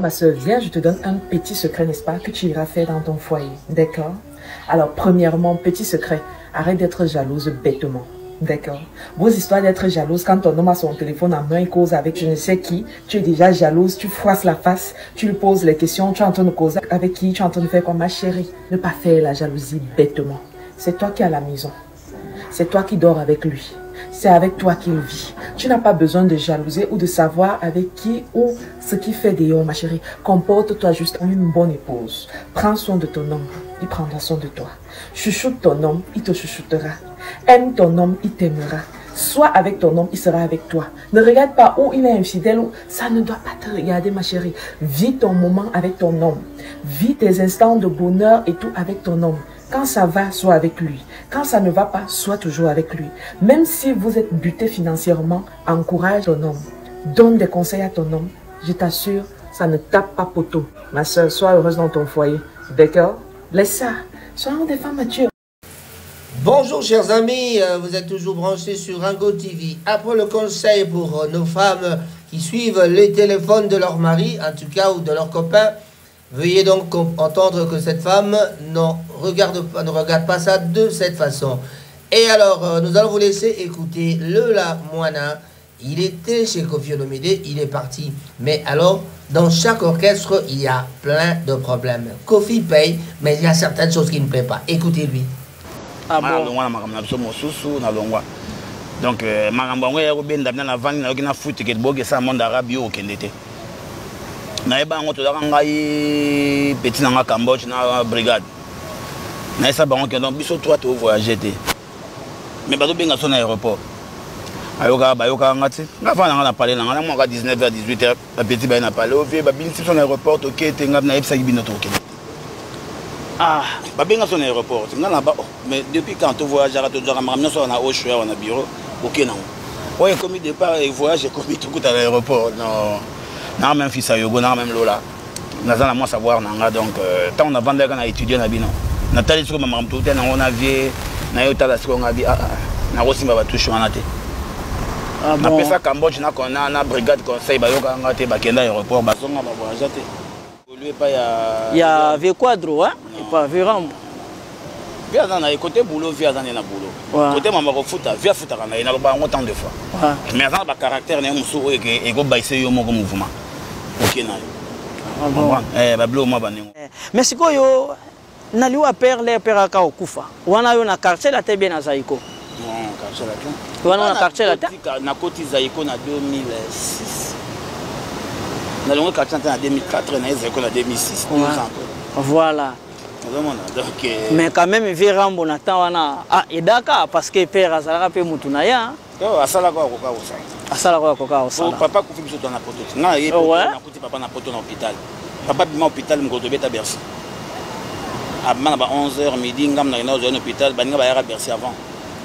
ma soeur, viens, je te donne un petit secret, n'est-ce pas, que tu iras faire dans ton foyer. D'accord? Alors, premièrement, petit secret, arrête d'être jalouse bêtement. D'accord? Vos histoires d'être jalouse, quand ton homme a son téléphone en main, il cause avec je ne sais qui, tu es déjà jalouse, tu froisses la face, tu lui poses les questions, tu es en train de causer avec qui, tu es en train de faire quoi, ma chérie? Ne pas faire la jalousie bêtement. C'est toi qui es à la maison. C'est toi qui dors avec lui. C'est avec toi qu'il vit. Tu n'as pas besoin de jalouser ou de savoir avec qui ou ce qu'il fait dehors, ma chérie. Comporte-toi juste comme une bonne épouse. Prends soin de ton homme, il prendra soin de toi. Chouchoute ton homme, il te chouchoutera. Aime ton homme, il t'aimera. Sois avec ton homme, il sera avec toi. Ne regarde pas où il est infidèle. Ça ne doit pas te regarder, ma chérie. Vis ton moment avec ton homme. Vis tes instants de bonheur et tout avec ton homme. Quand ça va, sois avec lui. Quand ça ne va pas, sois toujours avec lui. Même si vous êtes buté financièrement, encourage ton homme. Donne des conseils à ton homme. Je t'assure, ça ne tape pas poteau. Ma soeur, sois heureuse dans ton foyer. D'accord? Laisse ça. Soyons des femmes matures. Bonjour chers amis, vous êtes toujours branchés sur Ringo TV. Après le conseil pour nos femmes qui suivent les téléphones de leur mari, en tout cas, ou de leurs copains, veuillez donc entendre que cette femme ne regarde pas ça de cette façon. Et alors, nous allons vous laisser écouter Lola Moana. Il était chez Koffi Olomide, il est parti. Mais alors, dans chaque orchestre, il y a plein de problèmes. Koffi paye, mais il y a certaines choses qui ne plaisent pas. Écoutez-lui. Ah bon? Donc, Marambangwe est bien dans la vanne, il y a un foot qui est beau, ça monde arabe au Kendete. Naïba on te danga i petit nanga Cambodge na brigade. Naïsa bango que donc biso toi to voyager té. Mais bato benga son aéroport. Ayoka ngati. Na fa na parler na moi 19h 18h ba petit ba na parler au vieux ba bin son aéroport to kete ngam na epsa bino to kete. Ah, ba benga son aéroport. Ngana ba mais depuis quand tu voyages à to dora ramna so na au choix na bureau OK non. Ouais comme départ et voyage comme tout à l'aéroport. Non. Non, même fils à Yogo, non, même Lola. Nous allons moins savoir, donc, tant on a vendu qu'on a étudié, on a talé sur ma maman, on a vu, on a eu la seconde, on a dit, on a reçu ma touche, on a été. On a fait ça Cambodge, on a une brigade conseil, on a été à l'aéroport, on a voyagé. Il y avait quoi droit, hein? Et pas Vérambo. Via dans le côté boulot, via dans le boulot. Côté maman foot, via foot, on a pas autant de fois. Mais dans le caractère, on a un sou et go baisser au mouvement. OK na. Bablo moi baningo. Mais siko yo naliwa perle peraka okufa. Wana yo na quartier la tebe na Zaiko. Non, quartier la tebe. Wana na quartier la tebe. Na koti Zaiko na 2006. Na longo quartier en 2004 na Zaiko na 2006. Voilà. Donc, mais quand même Vérambo na tawana et Dakar parce que père azalaka pe mutu na ya. Asala kwa koka osala. Asala kwa koka osala. Papa kufi biso na poto. Na ye na kuti papa na poto na hôpital. Papa bima hôpital ngoto beta Bercy. Abana ba 11h midi ngam na ina zo hôpital baninga ba ya Bercy avant.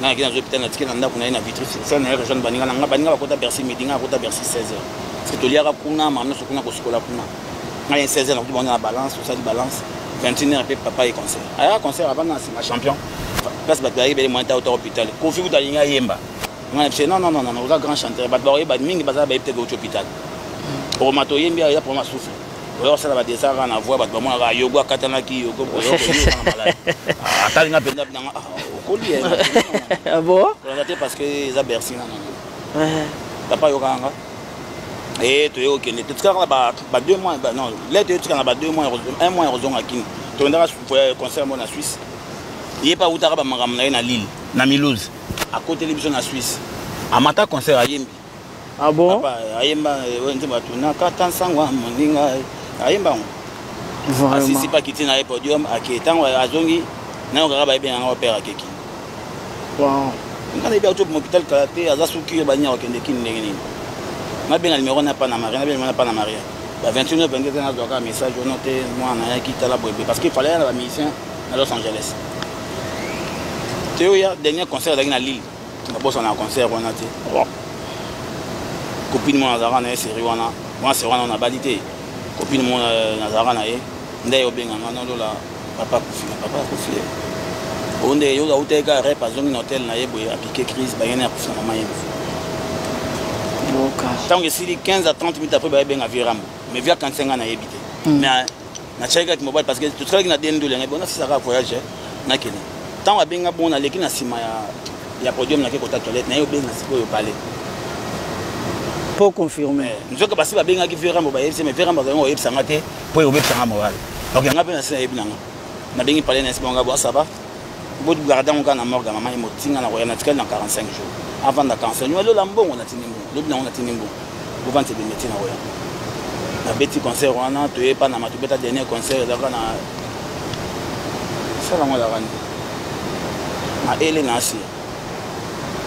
Na kina zo hôpital na tikena ndako na ina vitrice. Ça na région baninga na baninga ba kota Bercy midi nga kota Bercy 16h. C'est to liara kuna mamna so kuna ko skola kuna. Na 16h na kuti bana balance, ça di balance. 21h papa est concert. Alors concert avant c'est ma champion. Place batari bele monta au hôpital. Kofi utalinga yemba. Non, on a grand chanteur. Badbari, Badming, Baza, peut-être au hôpital. Pour ma toyembi, il y a pour ma souffle. Alors, ça va descendre en avoir, Badbama, Yoga, Katanaki, Yoga, Atalinga, Pendap, au collier. Ah bon? Parce que ils ont Bercy. Papa Yoga. Et tu es OK. Tu as 2 mois. Non, là, tu as 2 mois, 1 mois, à Kin. Tu as un concert en Suisse. Il n'y a pas où tu as un Lille, à Mulhouse. À côté de l'émission en Suisse. À Mata concert à Yembi. Ah bon? À Yemba, on a 400 ans, à Yemba. Si c'est pas quitté dans le podium, à Kétan, à Zongi, on a bien un opéra à Keki. Wow. On a bien un hôpital Kalaté, à Zasuki, à Banya, à Kendekin. On a bien le numéro, on n'a pas na Maria, on n'a bien pas na Maria. À 21h, 22h, on a un message, on a noté, moi, on a quitté la boîte. Parce qu'il fallait un musicien à Los Angeles. Il y a un dernier concert à Lille. On a un concert. Copine de mon Nazara, moi, c'est on a validé. Copine de mon Nazara, on a bien papa Koufi. On a eu un hôtel à piquer crise, tant que si 15 à 30 minutes après, il y a un Vérambo. mais via 45 ans na yebité mais na cheka ki mobile parce que tout ça qui na dendo lenga bona si ça va voyager na kene tant wa benga bon na leki na sima ya podium na ke kota toilette na yo benga siko yo parler pour confirmer nous que basi ba benga ki vera mobile c'est mais vera mobile o yebsa ngate pour yo yebsa mobile donc nga pe na sina yebinanga na bengi parler na sima nga bo ça va bo garder mon kana morga maman motinga na roya na tika na 45 jours avant de cancer nous le lambongo na tinimbo le bina on na tinimbo vous vente de métier na roya na beti concert wana to yepa na matubeta dernier concert ezaka na sala moda rani na ele na asi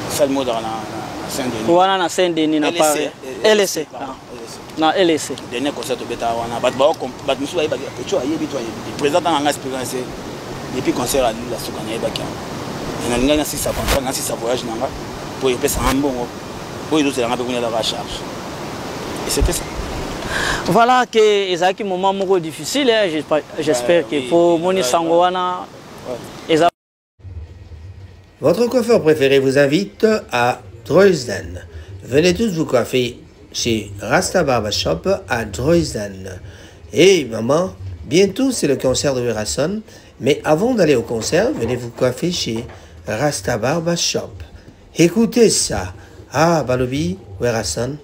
sala moda na Saint-Denis wana na Saint-Denis na Paris LC na LC dernier concert to beta wana bat musu ayi ba echo ayi bi to ayi président nga expérience depuis concert à la sukana ayi ba kia na linga na sisa contrat na sisa voyage nanga pour y pesa mbongo pour y doser nga pe kuna la charge et c'était ça. Voilà que ezaki moment moko difficile j'espère que pour moni sango wana Votre coiffeur préféré vous invite à Droysden. Venez tous vous coiffer chez Rasta Barbershop à Droysden. Et maman, bientôt c'est le concert de Werason, mais avant d'aller au concert, venez vous coiffer chez Rasta Barbershop. Écoutez ça. Ah, Balobi, Werason.